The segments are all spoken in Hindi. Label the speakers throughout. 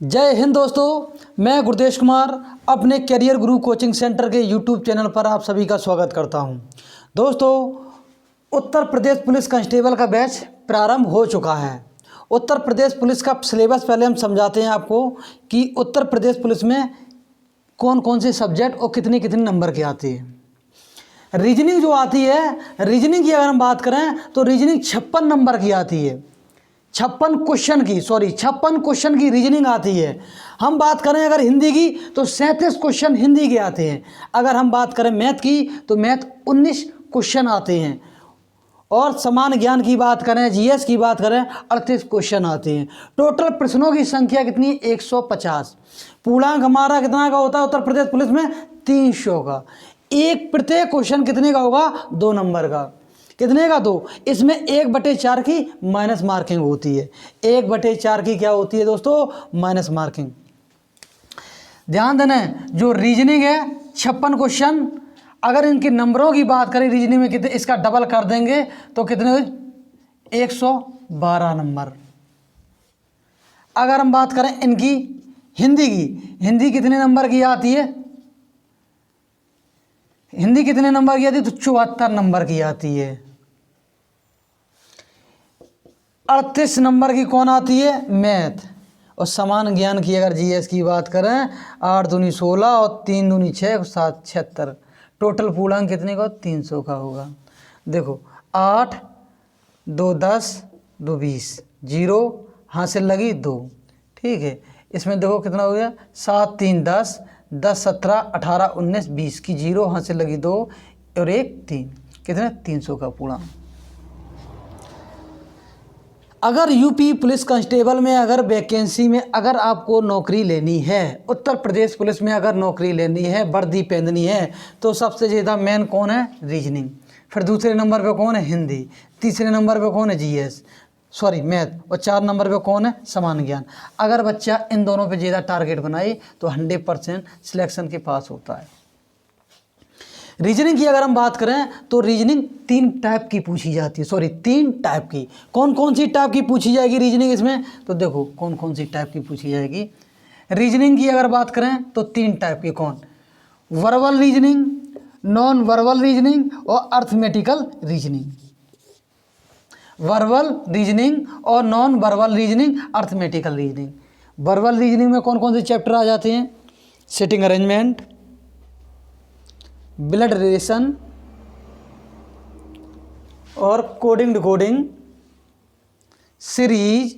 Speaker 1: जय हिंद दोस्तों, मैं गुरदेश कुमार अपने करियर गुरु कोचिंग सेंटर के यूट्यूब चैनल पर आप सभी का स्वागत करता हूं। दोस्तों, उत्तर प्रदेश पुलिस कांस्टेबल का बैच प्रारंभ हो चुका है। उत्तर प्रदेश पुलिस का सिलेबस पहले हम समझाते हैं आपको कि उत्तर प्रदेश पुलिस में कौन कौन से सब्जेक्ट और कितनी कितनी नंबर की आती है। रीजनिंग जो आती है, रीजनिंग की अगर हम बात करें तो रीजनिंग 56 नंबर की आती है। 56 क्वेश्चन की रीजनिंग आती है। हम बात करें अगर हिंदी की तो 37 क्वेश्चन हिंदी के आते हैं। अगर हम बात करें मैथ की तो मैथ 19 क्वेश्चन आते हैं। और समान ज्ञान की बात करें, जीएस की बात करें, 38 क्वेश्चन आते हैं। टोटल प्रश्नों की संख्या कितनी? 150। पूर्णांक हमारा कितना का होता है उत्तर प्रदेश पुलिस में? 300 का। एक प्रत्येक क्वेश्चन कितने का होगा? 2 नंबर का। कितने का? 2। इसमें 1/4 की माइनस मार्किंग होती है। 1/4 की क्या होती है दोस्तों? Minus marking. ध्यान देना, जो रीजनिंग है 56 क्वेश्चन, अगर इनके नंबरों की बात करें रीजनिंग में कितने, इसका डबल कर देंगे तो कितने हुए? 112 नंबर। अगर हम बात करें इनकी हिंदी की, हिंदी कितने नंबर की आती है? हिंदी कितने नंबर की आती है? तो 74 नंबर की आती है। 38 नंबर की कौन आती है? मैथ। और समान ज्ञान की अगर जीएस की बात करें, 8 दूनी 16 और 3 दूनी 6, 7 76। टोटल पूर्णांक कितने का? 300 का होगा। देखो, 8 2 10 2 20, 0 हासिल लगी 2। ठीक है, इसमें देखो कितना हो गया? 7 3 10, 10 17 18 19 20 की 0 हासिल लगी 2 और 1 3। कितने? 300 का पूर्णांक। अगर यूपी पुलिस कांस्टेबल में अगर वैकेंसी में अगर आपको नौकरी लेनी है, उत्तर प्रदेश पुलिस में अगर नौकरी लेनी है, वर्दी पहननी है, तो सबसे ज़्यादा मेन कौन है? रीजनिंग। फिर दूसरे नंबर पे कौन है? हिंदी। तीसरे नंबर पे कौन है? GS math. और 4 नंबर पे कौन है? समान ज्ञान। अगर बच्चा इन दोनों पे ज़्यादा टारगेट बनाए तो 100% सिलेक्शन के पास होता है। रीजनिंग की अगर हम बात करें तो रीजनिंग 3 टाइप की पूछी जाती है। 3 टाइप की। कौन कौन सी टाइप की पूछी जाएगी रीजनिंग इसमें? तो देखो कौन कौन सी टाइप की पूछी जाएगी रीजनिंग की अगर बात करें तो 3 टाइप की। कौन? Verbal reasoning, non verbal reasoning और अर्थमेटिकल रीजनिंग। वर्बल रीजनिंग और non verbal reasoning, arithmetical reasoning. Verbal reasoning में कौन कौन से चैप्टर आ जाते हैं? सिटिंग अरेंजमेंट, ब्लड रिलेशन और कोडिंग डिकोडिंग, सीरीज।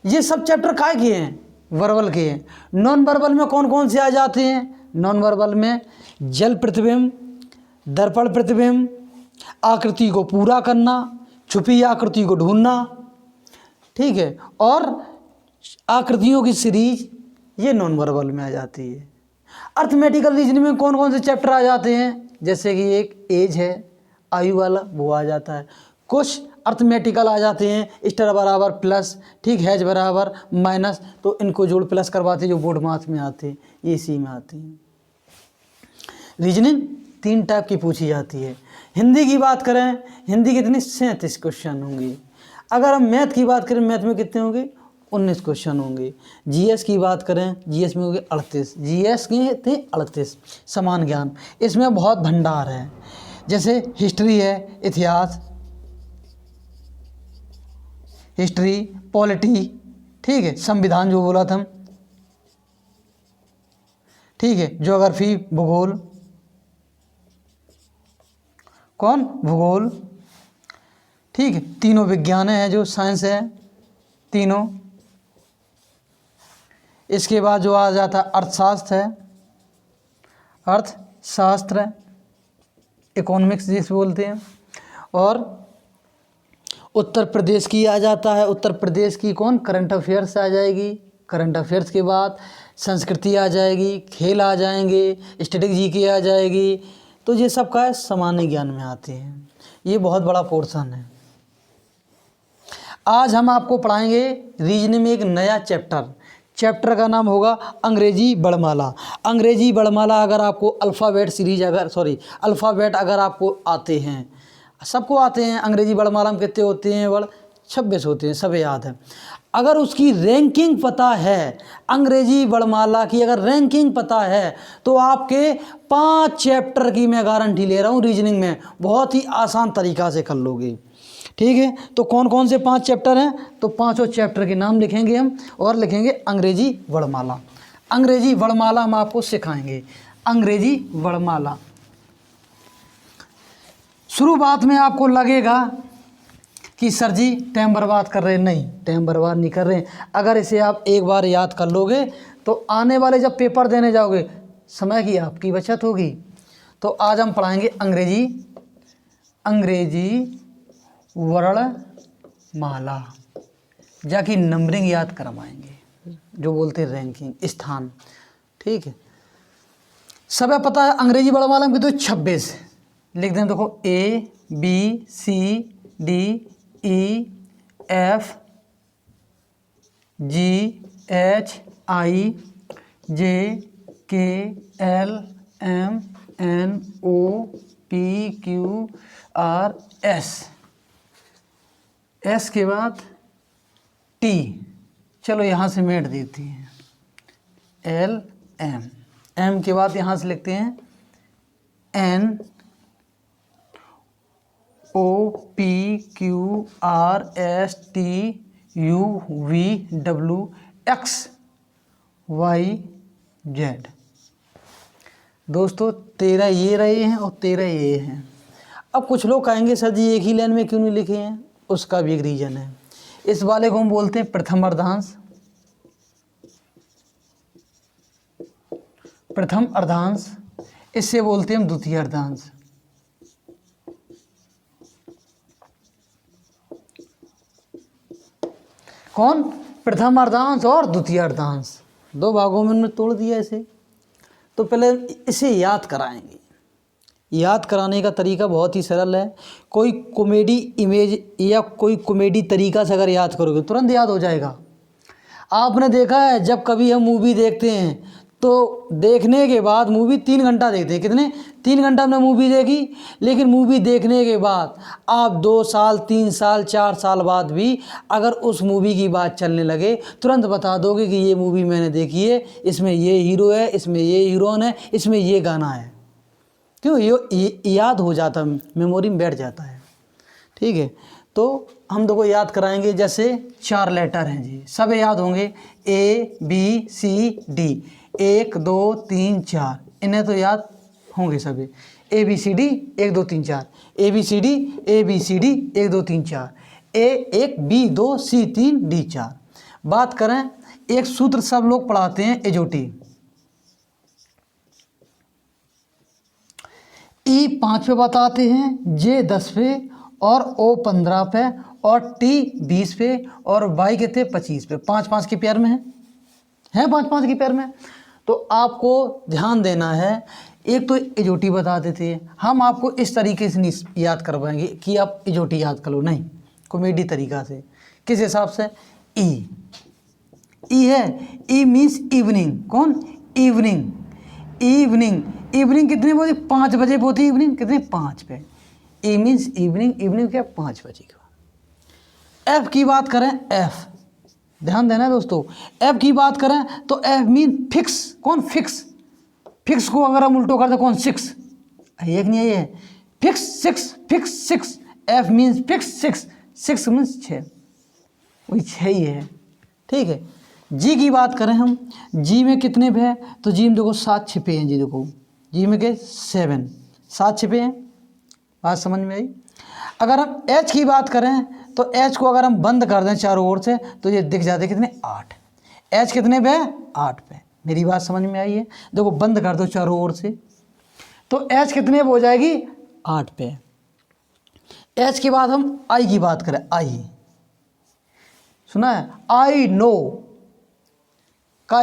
Speaker 1: ये सब चैप्टर काय के हैं? वर्बल के हैं। नॉन वर्बल में कौन कौन से आ जाते हैं? नॉन वर्बल में जल प्रतिबिंब, दर्पण प्रतिबिंब, आकृति को पूरा करना, छुपी आकृति को ढूंढना। ठीक है, और आकृतियों की सीरीज, ये नॉन वर्बल में आ जाती है। अर्थमेटिकल रीजनिंग में कौन कौन से चैप्टर आ जाते हैं? जैसे कि एक एज है, आयु वाला, वो आ जाता है। कुछ अर्थमेटिकल आ जाते हैं, स्टार बराबर प्लस, ठीक, हैज बराबर माइनस, तो इनको जोड़ प्लस करवाते जो बोर्ड मार्क्स में आते हैं, ये इसी में आते हैं। रीजनिंग 3 टाइप की पूछी जाती है। हिंदी की बात करें, हिंदी कितनी? 37 क्वेश्चन होंगे। अगर हम मैथ की बात करें, मैथ में कितने होंगे? 19 क्वेश्चन होंगे। जीएस की बात करें, जीएस में होंगे 38। जीएस के थे 38। समान ज्ञान, इसमें बहुत भंडार है। जैसे हिस्ट्री है, इतिहास, हिस्ट्री, पॉलिटी, ठीक है, संविधान जो बोला था हम, ठीक है, ज्योग्राफी, भूगोल। कौन? भूगोल। ठीक है, तीनों विज्ञान है जो साइंस है, तीनों। इसके बाद जो आ जाता है अर्थशास्त्र है, अर्थशास्त्र, इकोनॉमिक्स जिसे बोलते हैं। और उत्तर प्रदेश की आ जाता है, उत्तर प्रदेश की कौन? करंट अफेयर्स आ जाएगी। करंट अफेयर्स के बाद संस्कृति आ जाएगी, खेल आ जाएंगे, स्ट्रेटेजी की आ जाएगी। तो ये सब का सामान्य ज्ञान में आते हैं। ये बहुत बड़ा पोर्शन है। आज हम आपको पढ़ाएंगे रीजनिंग में एक नया चैप्टर का नाम होगा अंग्रेजी वर्णमाला। अंग्रेजी वर्णमाला अगर आपको अल्फ़ाबेट सीरीज अल्फ़ाबेट अगर आपको आते हैं, सबको आते हैं। अंग्रेजी वर्णमाला में कितने होते हैं? वर्ड 26 होते हैं, सब याद है। अगर उसकी रैंकिंग पता है, अंग्रेजी वर्णमाला की अगर रैंकिंग पता है, तो आपके 5 चैप्टर की मैं गारंटी ले रहा हूँ रीजनिंग में बहुत ही आसान तरीक़ा से कर लोगे। ठीक है, तो कौन कौन से 5 चैप्टर हैं, तो पाँचों चैप्टर के नाम लिखेंगे हम और लिखेंगे अंग्रेजी वर्णमाला। अंग्रेजी वर्णमाला हम आपको सिखाएंगे, अंग्रेजी वर्णमाला। शुरुआत में आपको लगेगा कि सर जी टाइम बर्बाद कर रहे हैं, नहीं टाइम बर्बाद नहीं कर रहे हैं। अगर इसे आप एक बार याद कर लोगे तो आने वाले जब पेपर देने जाओगे समय की आपकी बचत होगी। तो आज हम पढ़ाएंगे अंग्रेजी वर्णमाला, जाकि नंबरिंग याद करवाएंगे, जो बोलते हैं रैंकिंग, स्थान। ठीक है, सब पता है अंग्रेजी वर्णमाला में तो 26 लिख दें। देखो ABCDEFGHIJKLMNOPQRS, एस के बाद टी, चलो यहाँ से मेट देती हैं LM, एम के बाद यहाँ से लिखते हैं NOPQRSTUVWXYZ। दोस्तों 13 ये रहे हैं और 13 ये हैं। अब कुछ लोग कहेंगे सर जी एक ही लाइन में क्यों नहीं लिखे हैं, उसका भी एक रीज़न है। इस वाले को हम बोलते हैं प्रथम अर्धांश, प्रथम अर्धांश। इससे बोलते हैं हम द्वितीय अर्धांश। कौन, प्रथम अर्धांश और द्वितीय अर्धांश, 2 भागों में उन्होंने तोड़ दिया इसे। तो पहले इसे याद कराएंगे। याद कराने का तरीका बहुत ही सरल है। कोई कॉमेडी इमेज या कोई कॉमेडी तरीका से अगर याद करोगे तुरंत याद हो जाएगा। आपने देखा है जब कभी हम मूवी देखते हैं तो देखने के बाद मूवी 3 घंटा देखते हैं, कितने 3 घंटा हमने मूवी देखी, लेकिन मूवी देखने के बाद आप 2 साल 3 साल 4 साल बाद भी अगर उस मूवी की बात चलने लगे तुरंत बता दोगे कि ये मूवी मैंने देखी है, इसमें ये हीरो है, इसमें ये हीरोइन है, इसमें ये गाना है। क्यों, ये याद हो जाता, मेमोरी में बैठ जाता है। ठीक है, तो हम देखो याद कराएंगे। जैसे 4 लेटर हैं जी, सब याद होंगे, ABCD 1 2 3 4, इन्हें तो याद होंगे सभी। ABCD 1 2 3 4, ABCD 1 2 3 4, A1 B2 C3 D4। बात करें, एक सूत्र सब लोग पढ़ाते हैं एजोटी, E 5 पे बताते हैं, J 10 पे और O 15 पे और T 20 पे और Y कितने 25 पे, 5-5 के पेयर में है 5-5 के पेयर में। तो आपको ध्यान देना है, एक तो एजोटी बता देते हैं, हम आपको इस तरीके से नहीं याद करवाएंगे कि आप एजोटी याद कर लो, नहीं, कॉमेडी तरीका से। किस हिसाब से, ई है, ई मीन्स इवनिंग। कौन, इवनिंग, इवनिंग, इवनिंग कितने बजे, 5 बजे होती है इवनिंग, कितने 5 पे। ई मीन्स इवनिंग, इवनिंग क्या 5 बजे के बाद। एफ की बात करें, एफ ध्यान देना है दोस्तों, एफ की बात करें तो एफ मीन फिक्स। कौन, फिक्स, फिक्स को अगर हम उल्टो करते कौन, 6, एक नहीं है ये, fix 6, fix 6, F means fix 6, 6 means 6, वही 6 ही है। ठीक है, जी की बात करें हम, जी में कितने पे है, तो जी में देखो 7 छिपे हैं जी, देखो जी में के 7, 7 छिपे हैं। बात समझ में आई। अगर हम एच की बात करें तो एच को अगर हम बंद कर दें चारों ओर से तो ये दिख जाते कितने, 8। एच कितने पे, 8 पे। मेरी बात समझ में आई है, देखो बंद कर दो चारों ओर से तो एच कितने पे हो जाएगी, 8 पे। एच के बाद हम आई की बात करें, आई सुना है, आई नो का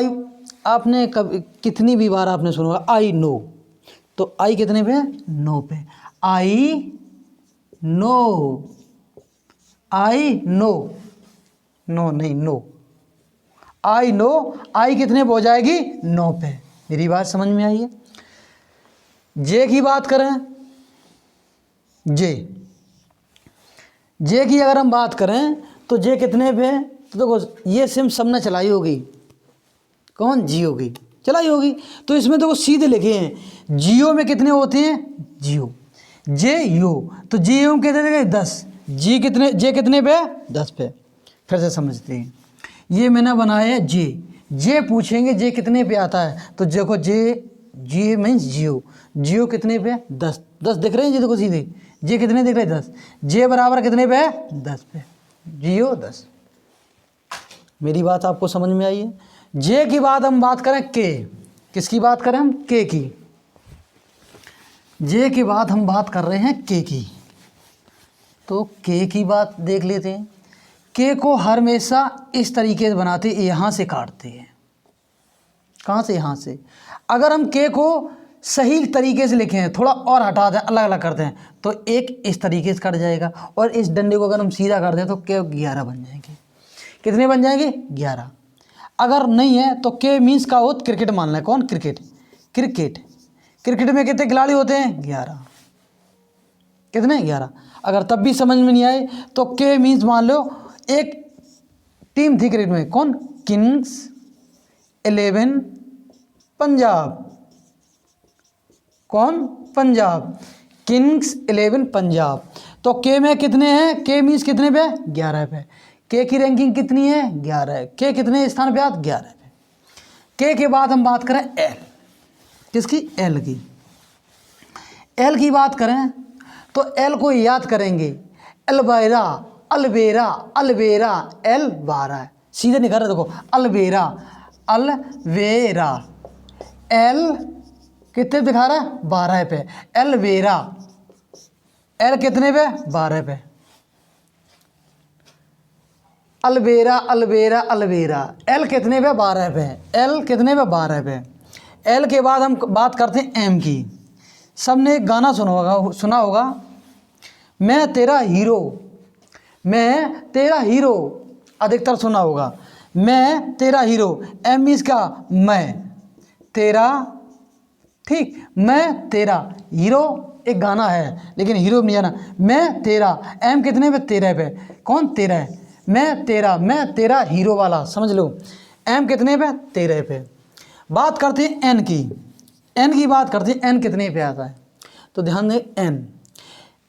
Speaker 1: आपने कब कितनी भी बार आपने सुना होगा, आई नो, तो आई कितने पे, 9 पे। I know, I know, no नहीं नो, आई नो, आई कितने पे हो जाएगी, 9 पे। मेरी बात समझ में आई है। जे की बात करें, जे की अगर हम बात करें तो जे कितने पे है? तो देखो ये सिम सबने चलाई होगी, कौन? जियो की चलाई होगी। तो इसमें देखो सीधे लिखे हैं जियो में कितने होते हैं? जियो जे यू, तो जे यू कितने देंगे? 10। जे कितने पे? 10 पे। फिर से समझते हैं, ये मैंने बनाया है जे पूछेंगे जे कितने पे आता है, तो देखो जे मीन्स जियो कितने पे? 10 दिख रहे हैं जी, देखो सीधे जे कितने दिख रहे हैं? 10। जे बराबर कितने पे है? 10 पे। जियो 10। मेरी बात आपको समझ में आई है? जे की बात हम बात करें के, किसकी बात करें हम? के की। जे की बात हम बात कर रहे हैं के की, तो के की बात देख लेते हैं। के को हमेशा इस तरीके से बनाते, यहाँ से काटते हैं। कहाँ से? यहाँ से। अगर हम के को सही तरीके से लिखें, थोड़ा और हटा दें, अलग अलग करते हैं, तो एक इस तरीके से कट जाएगा, और इस डंडे को अगर हम सीधा कर दें तो के 11 बन जाएंगे। कितने बन जाएंगे? 11। अगर नहीं है तो के मीन्स का हो क्रिकेट मान लें। कौन? क्रिकेट। क्रिकेट में कितने खिलाड़ी होते हैं? 11। कितने? 11। अगर तब भी समझ में नहीं आए तो के मीन्स मान लो एक टीम थी क्रिकेट में, कौन? किंग्स 11 पंजाब। कौन? पंजाब। किंग्स 11 पंजाब। तो के में कितने हैं? के मीन्स कितने पे? 11 पे। के की रैंकिंग कितनी है? 11 है। के कितने स्थान पे आता? 11 पे। के के बाद हम बात करें एल, किसकी? एल की। एल की बात करें तो एल को याद करेंगे अलबेरा अलबेरा अलबेरा, एल 12 है, सीधे निकल रहा है। देखो अलबेरा अलवेरा, एल कितने दिखा रहा है? 12 पे। अलवेरा, एल कितने पे? 12 पे। अलबेरा अलबेरा अलबेरा, एल कितने पे? 12 पे। एल कितने पे? 12 पे। एल के बाद हम बात करते हैं एम की। सबने एक गाना सुना होगा, मैं तेरा हीरो, मैं तेरा हीरो, अधिकतर सुना होगा, मैं तेरा हीरो। एम इसका मैं तेरा, ठीक, मैं तेरा हीरो एक गाना है, लेकिन हीरो नहीं जाना। मैं तेरा, एम कितने पे? 13 पे। कौन? 13 है। मैं तेरा हीरो वाला, समझ लो। एम कितने पे? 13 पे। बात करते हैं एन की। एन की बात करते हैं, एन कितने पे आता है? तो ध्यान दें,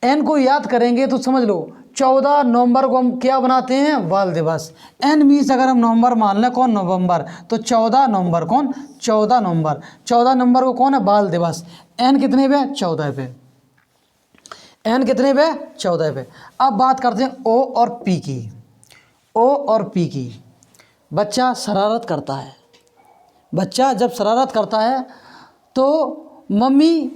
Speaker 1: एन को याद करेंगे तो समझ लो 14 नवंबर को हम क्या बनाते हैं? बाल दिवस। एन मीन्स अगर हम नवंबर मान लें, कौन? नवंबर, तो 14 नवंबर। कौन? 14 नवंबर। 14 नवंबर को कौन है? बाल दिवस। एन कितने पे? 14 पे। एन कितने पे? 14 पे। अब बात करते हैं ओ और पी की। ओ और पी की, बच्चा शरारत करता है। बच्चा जब शरारत करता है तो मम्मी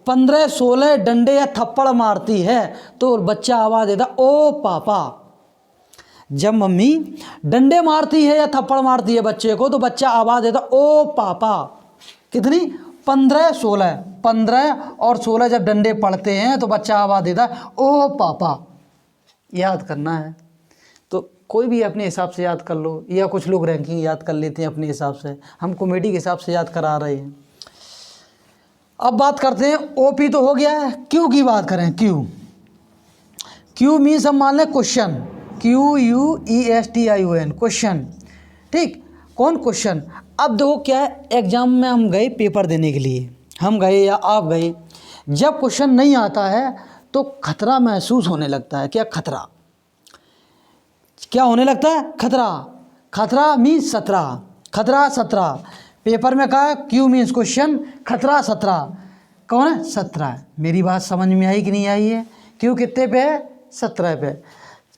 Speaker 1: 15-16 डंडे या थप्पड़ मारती है, तो बच्चा आवाज़ देता ओ पापा। जब मम्मी डंडे मारती है या थप्पड़ मारती है बच्चे को, तो बच्चा आवाज़ देता ओ पापा। कितनी? 15-16। 15 और 16 जब डंडे पड़ते हैं तो बच्चा आवाज़ देता है ओ पापा। याद करना है तो कोई भी अपने हिसाब से याद कर लो, या कुछ लोग रैंकिंग याद कर लेते हैं अपने हिसाब से, हम कॉमेडी के हिसाब से याद करा रहे हैं। अब बात करते हैं ओपी तो हो गया है। क्यू की बात करें, क्यू मीन्स हम मान लें क्वेश्चन, QUESTION, क्वेश्चन, ठीक। कौन? क्वेश्चन। अब देखो क्या है, एग्जाम में हम गए पेपर देने के लिए, हम गए या आप गए, जब क्वेश्चन नहीं आता है तो खतरा महसूस होने लगता है। क्या खतरा? क्या होने लगता है? खतरा। खतरा मीन्स 17, खतरा 17। पेपर में कहा क्यू मीन्स क्वेश्चन, खतरा 17। कौन है? 17 है। मेरी बात समझ में आई कि नहीं आई है? क्यू कितने पे है? 17 पे।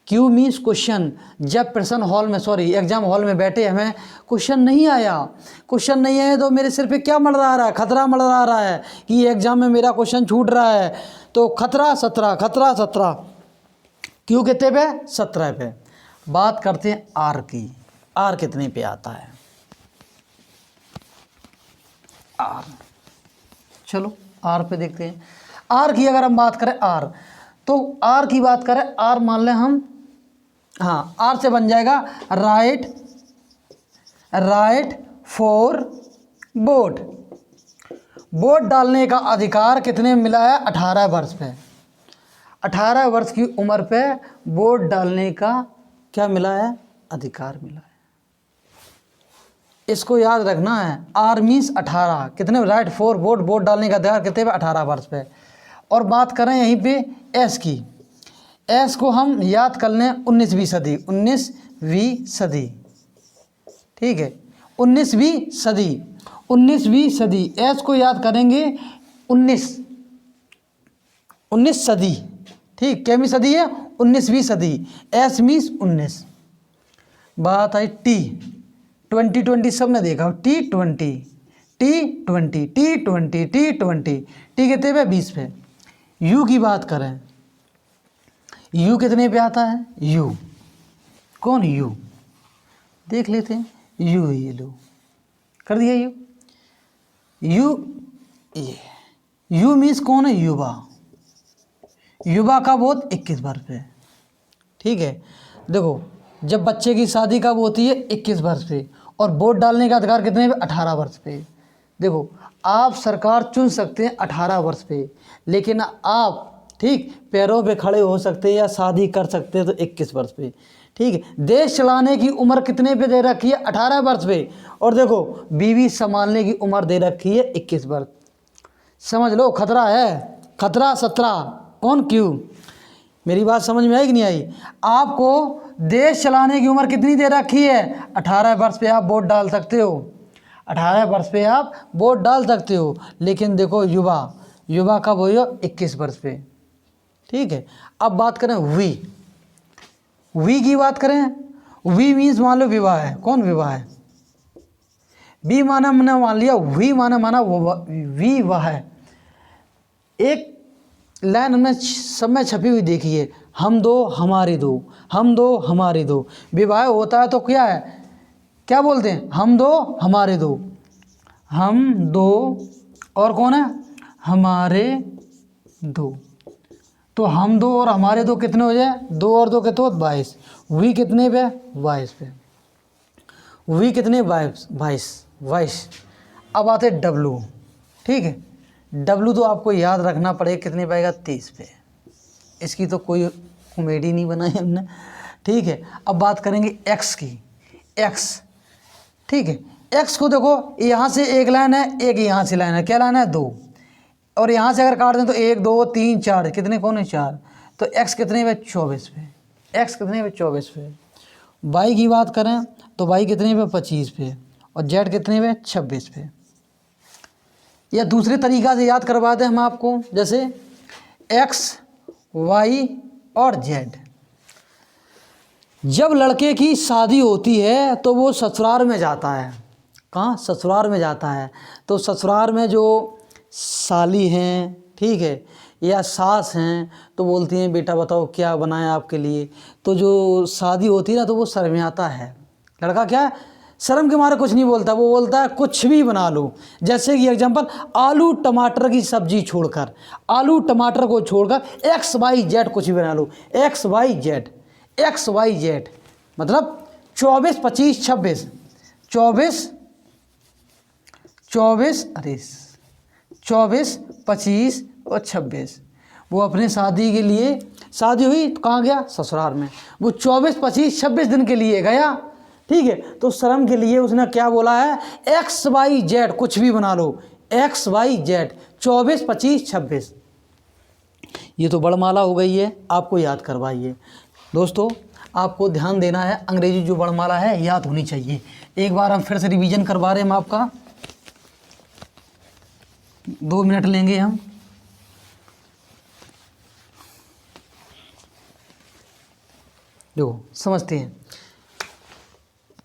Speaker 1: Q means question. जब प्रश्न हॉल में, एग्जाम हॉल में बैठे हमें क्वेश्चन नहीं आया तो मेरे सिर पे क्या मंडरा रहा है? खतरा मंडरा रहा है कि एग्जाम में मेरा क्वेश्चन छूट रहा है। तो खतरा 17, खतरा 17। क्यू कितने पे? 17 पे। बात करते हैं आर की। आर कितने पे आता है? आर, चलो आर पे देखते हैं। आर की अगर हम बात करें, आर, तो आर की बात करें, आर मान लें हम, हाँ, आर से बन जाएगा राइट फॉर वोट। वोट डालने का अधिकार कितने में मिला है? 18 वर्ष पे। 18 वर्ष की उम्र पे वोट डालने का क्या मिला है? अधिकार मिला है। इसको याद रखना है। आर मीन्स 18, कितने राइट फॉर वोट, वोट डालने का अधिकार कितने पे? 18 वर्ष पे। और बात करें यहीं पे एस की, एस को हम याद कर लें 19वीं सदी, 19वीं सदी, ठीक है, 19वीं सदी, 19वीं सदी, एस को याद करेंगे 19 सदी, ठीक, कैवी सदी है? 19वीं सदी, एस मीन्स 19। बात आई टी, 2020 सब ने देखा, T20, T20, T20, T20, T कितने पे? 20 पे। यू की बात करें, यू कितने पे आता है? यू, कौन यू? देख लेते हैं, यू, ये लो कर दिया यू, ये यू मीन्स कौन है? युवा, युवा का वोट 21 वर्ष पे, ठीक है। देखो जब बच्चे की शादी कब होती है? 21 वर्ष पे, और वोट डालने का अधिकार कितने पे? 18 वर्ष पे। देखो आप सरकार चुन सकते हैं 18 वर्ष पे, लेकिन आप, ठीक, पैरों पे खड़े हो सकते हैं या शादी कर सकते हैं तो 21 वर्ष पे, ठीक है। देश चलाने की उम्र कितने पे दे रखी है? 18 वर्ष पे। और देखो बीवी संभालने की उम्र दे रखी है 21 वर्ष। समझ लो खतरा है, खतरा 17, कौन क्यों? मेरी बात समझ में आई कि नहीं आई? आपको देश चलाने की उम्र कितनी दे रखी है? 18 वर्ष पे आप वोट डाल सकते हो, 18 वर्ष पे आप वोट डाल सकते हो। लेकिन देखो युवा, युवा कब हो? 21 वर्ष पे, ठीक है। अब बात करें वी की बात करें, वी मीन्स मान लो विवाह है, कौन विवाह है? बी माना मैंने मान लिया, वी माना वी वाह है। एक लाइन हमने सब में छपी हुई देखी है, हम दो हमारी दो, हम दो हमारी दो। विवाह होता है तो क्या है, क्या बोलते हैं? हम दो हमारे दो, हम दो और कौन है? हमारे दो। तो हम दो और हमारे दो कितने हो जाए? 2 और 2 कितने? 22। वी कितने पे? 22 पे। वी कितने? 22। अब आते डब्लू, ठीक है। डब्लू तो आपको याद रखना पड़ेगा, कितने पाएगा? 30 पे। इसकी तो कोई कॉमेडी नहीं बनाई हमने, ठीक है। अब बात करेंगे एक्स की, एक्स, ठीक है। एक्स को देखो यहाँ से एक लाइन है, एक यहाँ से लाइन है, क्या लाइन है? 2। और यहाँ से अगर काट दें तो 1 2 3 4, कितने कौन है? 4। तो एक्स कितने पे? 24 पे। एक्स कितने पे? 24 पे। वाई की बात करें तो वाई कितने पे? 25 पे। और जेड कितने पे? 26 पे। या दूसरे तरीक़ा से याद करवा दें हम आपको, जैसे एक्स, वाई और जेड। जब लड़के की शादी होती है तो वो ससुराल में जाता है। कहाँ? ससुराल में जाता है। तो ससुराल में जो साली हैं, ठीक है, या सास हैं, तो बोलती हैं बेटा बताओ क्या बनाया आपके लिए। तो जो शादी होती है ना तो वो शर्मियाता है। लड़का क्या है? शर्म के मारे कुछ नहीं बोलता, वो बोलता है कुछ भी बना लो। जैसे कि एग्जांपल, आलू टमाटर की सब्जी छोड़कर, आलू टमाटर को छोड़कर XYZ कुछ भी बना लो। XYZ, XYZ मतलब 24 25 26, 24 25 और 26। वो अपने शादी के लिए, शादी हुई तो कहाँ गया? ससुराल में। वो 24 25 26 दिन के लिए गया, ठीक है। तो शर्म के लिए उसने क्या बोला है? XYZ कुछ भी बना लो, XYZ 24 25 26। ये तो बड़माला हो गई है, आपको याद करवाइए दोस्तों। आपको ध्यान देना है, अंग्रेजी जो बड़माला है याद होनी चाहिए। एक बार हम फिर से रिवीजन करवा रहे हैं हम आपका, 2 मिनट लेंगे हम। देखो समझते हैं।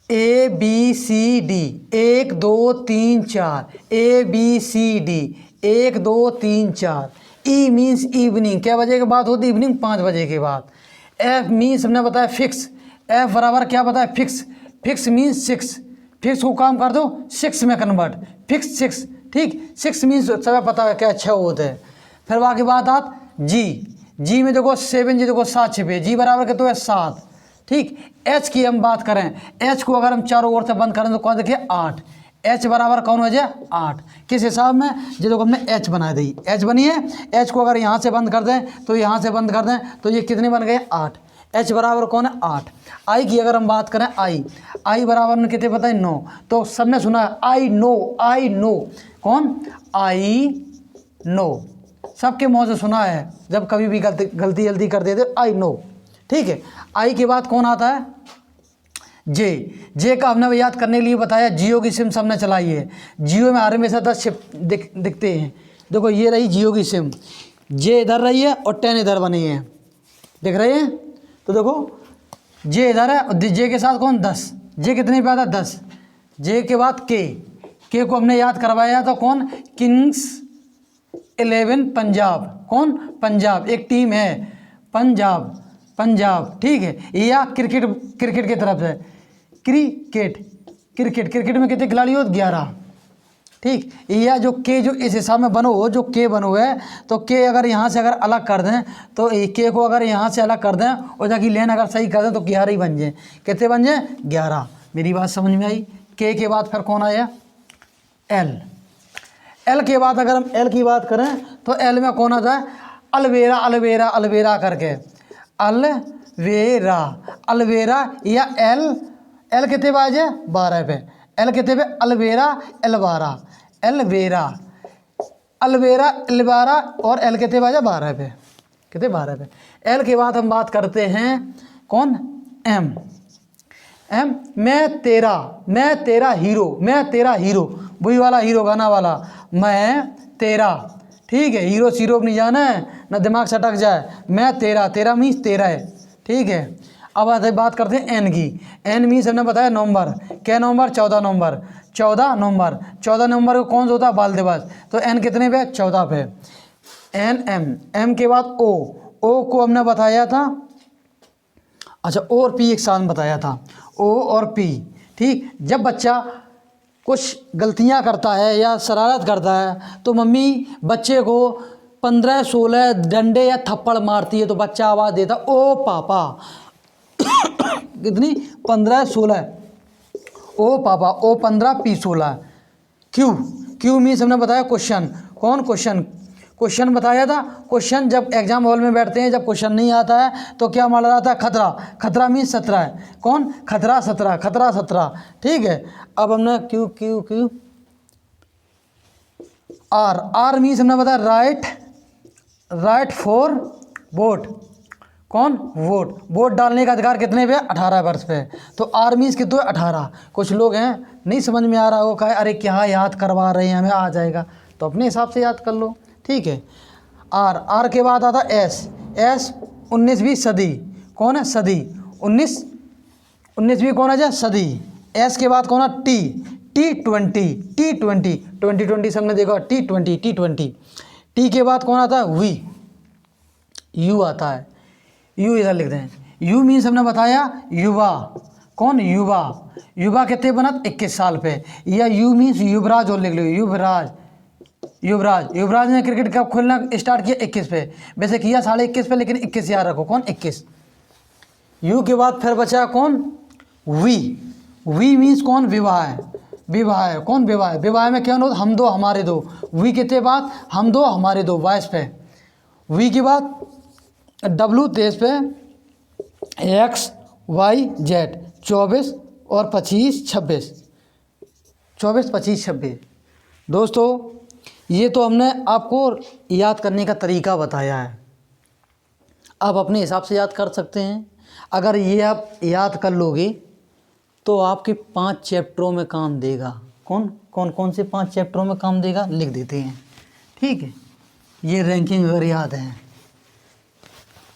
Speaker 1: ABCD 1 2 3 4, ABCD 1 2 3 4। E means evening, क्या बजे के बाद होती? इवनिंग 5 बजे के बाद। F मीन्स हमने बताया फिक्स, F बराबर क्या बताया? फिक्स। फिक्स मीन्स 6, फिक्स को काम कर दो 6 में कन्वर्ट, फिक्स 6, ठीक। 6 मीन्स सब पता है क्या? 6 होते हैं। फिर बाकी बात आत जी में देखो 7 जी देखो 7 छिपे, जी बराबर कितना है? 7, ठीक। H की हम बात करें, H को अगर हम चारों ओर से बंद करें तो कौन? देखिए 8, एच बराबर कौन हो जाए 8। किस हिसाब में, ये देखो हमने एच बना दी, एच बनी है, एच को अगर यहाँ से बंद कर दें तो यहाँ से बंद कर दें तो ये कितने बन गए 8। एच बराबर कौन है 8। आई की अगर हम बात करें आई बराबर में कितने पता है 9। तो सबने सुना है आई नो कौन आई नो, सबके मुँह से सुना है जब कभी भी गलती जल्दी कर देते आई नो। ठीक है, आई के बाद कौन आता है जे का हमने याद करने के लिए बताया, जियो की सिम सबने चलाई है, जियो में हमेशा 10 दिखते हैं। देखो ये रही जियो की सिम, जे इधर रही है और 10 इधर बनी है, दिख रही है। तो देखो जे इधर है और जे के साथ कौन 10, जे कितने पे आता 10, जे के बाद के को हमने याद करवाया था कौन किंग्स 11 पंजाब, कौन पंजाब एक टीम है पंजाब। ठीक है, या क्रिकेट की तरफ है क्रिकेट में कितने खिलाड़ी हो 11। ठीक, या जो के जो इस हिसाब में बनो हो, जो के बनो है तो के अगर यहाँ से अगर अलग कर दें तो के को अगर यहाँ से अलग कर दें और जाकि लेन अगर सही कर दें तो 11 ही बन जाए। कितने बन जाए 11। मेरी बात समझ में आई। के बाद फिर कौन आया एल के बाद अगर हम एल की बात करें तो एल में कौन आता है अलवेरा करके अलवेरा या एल कितने पे आ जाए 12 पे, एल कितने पे अलवेरा और एल कितने पे आ जाए 12 पे, कितने 12 पे। एल के बाद हम बात करते हैं कौन एम मैं तेरा हीरो वही वाला हीरो गाना वाला मैं तेरा। ठीक है, हीरो सीरो नहीं जाना है ना दिमाग सटक जाए, मैं तेरा मीन्स तेरा है। ठीक है, अब बात करते हैं एन की। एन मीन्स हमने बताया नवंबर, क्या नवंबर 14 नवंबर को कौन सा होता है बाल दिवस, तो एन कितने पे 14 पे। एम के बाद ओ को हमने बताया था, अच्छा ओ और पी एक साथ बताया था, ओ और पी। ठीक, जब बच्चा कुछ गलतियां करता है या शरारत करता है तो मम्मी बच्चे को 15-16 डंडे या थप्पड़ मारती है तो बच्चा आवाज़ देता ओ पापा कितनी 15-16 ओ पापा, ओ 15 पी 16। क्यों मीन्स हमने बताया क्वेश्चन, कौन क्वेश्चन बताया था। क्वेश्चन जब एग्जाम हॉल में बैठते हैं, जब क्वेश्चन नहीं आता है तो क्या माना जाता है खतरा मीन्स 17 है, कौन खतरा 17। ठीक है, अब हमने क्यू आर मीन्स हमने बताया राइट फॉर वोट, कौन वोट डालने का अधिकार कितने पे 18 वर्ष पे। तो आर मीन्स कितने 18। कुछ लोग हैं नहीं समझ में आ रहा हो, कहे अरे क्या याद करवा रहे हैं, हमें आ जाएगा, तो अपने हिसाब से याद कर लो। ठीक है, आर के बाद आता एस 19वीं सदी, कौन है सदी 19वीं कौन है जा सदी। एस के बाद कौन है T20 सबने देखा T20। टी के बाद कौन आता है वी, यू आता है, यू इधर लिख दें। यू मीन्स हमने बताया युवा, कौन युवा कितने बना 21 साल पे, या यू मीन्स युवराज और लिख लो युवराज ने क्रिकेट कब खेलना स्टार्ट किया 21 पे, वैसे किया 21.5 पे लेकिन 21 याद रखो, कौन 21। यू के बाद फिर बचा कौन वी मीन्स कौन विवाह, कौन विवाह में क्या होता हम दो हमारे दो। वी कितने बाद हम दो हमारे दो 22 पे। वी के बाद डब्लू 23 पे, एक्स वाई जेड 24 और 25 26, 24 25 26। दोस्तों ये तो हमने आपको याद करने का तरीका बताया है, आप अपने हिसाब से याद कर सकते हैं। अगर ये आप याद कर लोगे तो आपके 5 चैप्टरों में काम देगा। कौन से 5 चैप्टरों में काम देगा लिख देते हैं। ठीक है, ये रैंकिंग अगर याद है,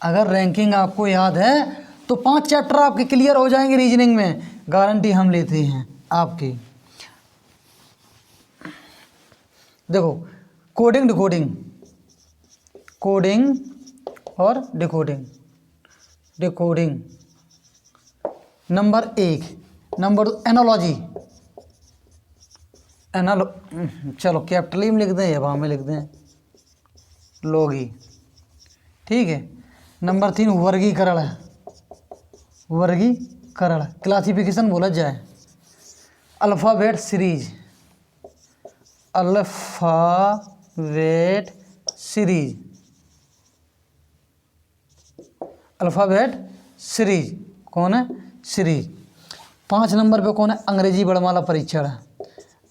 Speaker 1: अगर रैंकिंग आपको याद है तो 5 चैप्टर आपके क्लियर हो जाएंगे रीजनिंग में, गारंटी हम लेते हैं आपकी। देखो कोडिंग और डिकोडिंग नंबर 1। नंबर 2 एनालॉजी, चलो कैपिटल में लिख दें या वहाँ में लिख दें लोगी। ठीक है, नंबर 3 वर्गीकरण क्लासिफिकेशन बोला जाए। Alphabet series, alphabet series, alphabet series कौन है? सीरीज। 5 नंबर पे कौन है? अंग्रेजी वर्णमाला परीक्षण,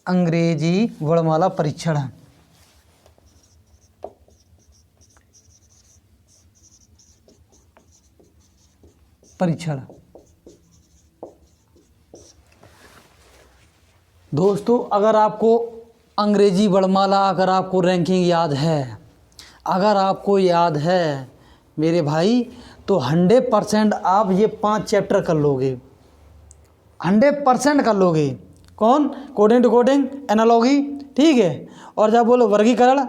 Speaker 1: अंग्रेजी वर्णमाला परीक्षण। परीक्षण दोस्तों, अगर आपको अंग्रेजी वर्णमाला, अगर आपको रैंकिंग याद है, अगर आपको याद है मेरे भाई, तो 100% आप ये 5 चैप्टर कर लोगे, 100% कर लोगे। कौन? कोडिंग टू कोडिंग, एनालॉगी, ठीक है, और जब बोलो वर्गीकरण,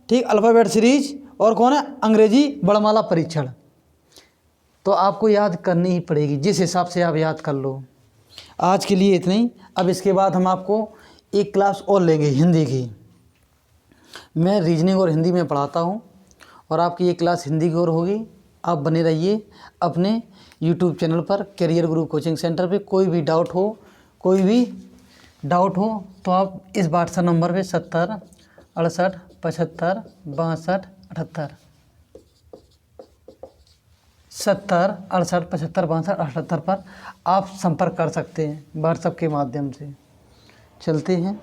Speaker 1: ठीक, अल्फ़ाबेट सीरीज, और कौन है? अंग्रेजी वर्णमाला परीक्षण। तो आपको याद करनी ही पड़ेगी, जिस हिसाब से आप याद कर लो। आज के लिए इतना ही। अब इसके बाद हम आपको एक क्लास और लेंगे हिंदी की। मैं रीजनिंग और हिंदी में पढ़ाता हूँ, और आपकी ये क्लास हिंदी की ओर होगी। आप बने रहिए अपने यूट्यूब चैनल पर, करियर गुरु कोचिंग सेंटर पे। कोई भी डाउट हो तो आप इस व्हाट्सएप नंबर पे 70 68 75 62 78 70 68 75 62 78 पर आप संपर्क कर सकते हैं व्हाट्सएप के माध्यम से। चलते हैं।